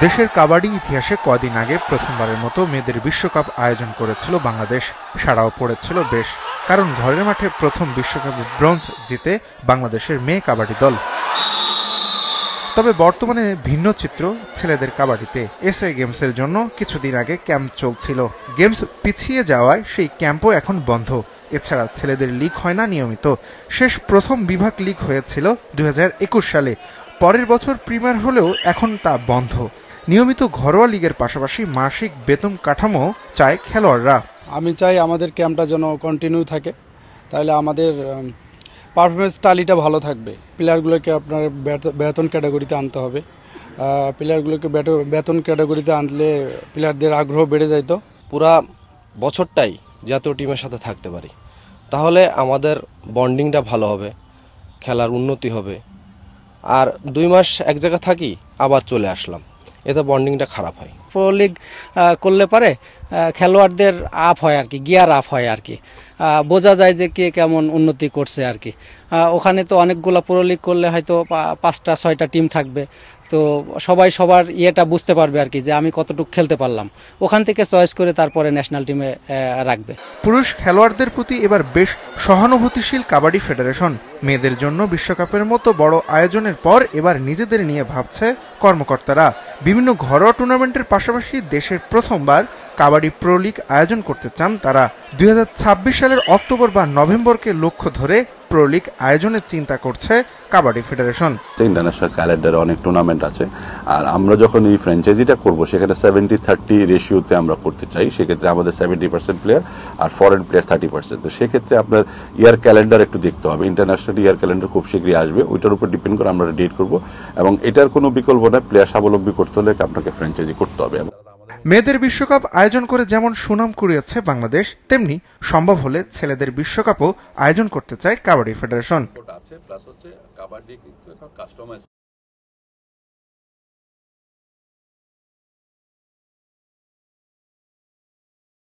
দেশের কাবাডি ইতিহাসে কদিন আগে প্রথমবারের মতো মেয়েদের বিশ্বকাপ আয়োজন করেছিল বাংলাদেশ। সাড়াও পড়েছিল বেশ, কারণ ঘরের মাঠে প্রথম বিশ্বকাপে ব্রোঞ্জ জিতে বাংলাদেশের মেয়ে কাবাডি দল। তবে বর্তমানে ভিন্ন চিত্র ছেলেদের কাবাডিতে। এসএ গেমসের জন্য কিছুদিন আগে ক্যাম্প চলছিল। গেমস পিছিয়ে যাওয়ায় সেই ক্যাম্পও এখন বন্ধ। এছাড়া ছেলেদের লিগ হয় না নিয়মিত। শেষ প্রথম বিভাগ লিগ হয়েছিল 2021 সালে। পরের বছর প্রিমিয়ার হলেও এখন তা বন্ধ। নিয়মিত ঘরোয়া লিগের পাশাপাশি মাসিক বেতন কাঠামো চায় খেলোয়াড়রা। আমি চাই আমাদের ক্যাম্পটা যেন কন্টিনিউ থাকে, তাহলে আমাদের পারফরমেন্স টালিটা ভালো থাকবে। প্লেয়ারগুলোকে আপনার বেতন ক্যাটাগরিতে আনতে হবে। প্লেয়ারগুলোকে বেতন ক্যাটাগরিতে আনলে প্লেয়ারদের আগ্রহ বেড়ে যাইত। পুরা বছরটাই জাতীয় টিমের সাথে থাকতে পারি, তাহলে আমাদের বন্ডিংটা ভালো হবে, খেলার উন্নতি হবে। আর 2 মাস এক জায়গা থাকি আবার চলে আসলাম, এতে বন্ডিংটা খারাপ হয়। প্রো লিগ করলে পারে খেলোয়াড়দের আপ হয় আর কি, গিয়ার আপ হয় আর কি, বোঝা যায় যে কে কেমন উন্নতি করছে আর কি। ওখানে তো অনেকগুলো প্রো লিগ করলে হয়তো 5টা 6টা টিম থাকবে, তো সবাই সবার ইয়েটা বুঝতে পারবে আর কি, যে আমি কতটুকু খেলতে পারলাম। ওখান থেকে চয়েস করে তারপরে ন্যাশনাল টিমে রাখবে। পুরুষ খেলোয়াড়দের প্রতি এবার বেশ সহানুভূতিশীল কাবাডি ফেডারেশন। মেয়েদের জন্য বিশ্বকাপের মতো বড় আয়োজনের পর এবার নিজেদের নিয়ে ভাবছে কর্মকর্তারা। বিভিন্ন ঘরোয়া টুর্নামেন্টের পাশাপাশি দেশের প্রথমবার কাবাডি প্রো লিগ আয়োজন করতে চান তারা। 2026 সালের অক্টোবর বা নভেম্বরকে লক্ষ্য ধরে প্রো লিগ আয়োজনের চিন্তা করছে কাবাডি ফেডারেশন। ইন্টারন্যাশনাল ক্যালেন্ডারে অনেক টুর্নামেন্ট আছে, আর আমরা যখন এই ফ্র্যাঞ্চাইজিটা করব সেখানে 70-30 রেশিওতে আমরা করতে চাই। সেক্ষেত্রে আমাদের 70% প্লেয়ার আর ফরেন প্লেয়ার 30%। তো সেক্ষেত্রে আপনার ইয়ার ক্যালেন্ডার একটু দেখতে হবে। ইন্টারন্যাশনাল ইয়ার ক্যালেন্ডার খুব শীঘ্রই আসবে, ওইটার উপর ডিপেন্ড করে আমরা ডেট করব। এবং এটার কোনো বিকল্প না, প্লেয়ার স্বাবলম্বী করতে হলে আপনাকে ফ্র্যাঞ্চাইজি করতে হবে। মেয়েদের বিশ্বকাপ আয়োজন করে যেমন সুনাম কুড়িয়েছে বাংলাদেশ, তেমনি সম্ভব হলে ছেলেদের বিশ্বকাপও আয়োজন করতে চায় কাবাডি ফেডারেশন।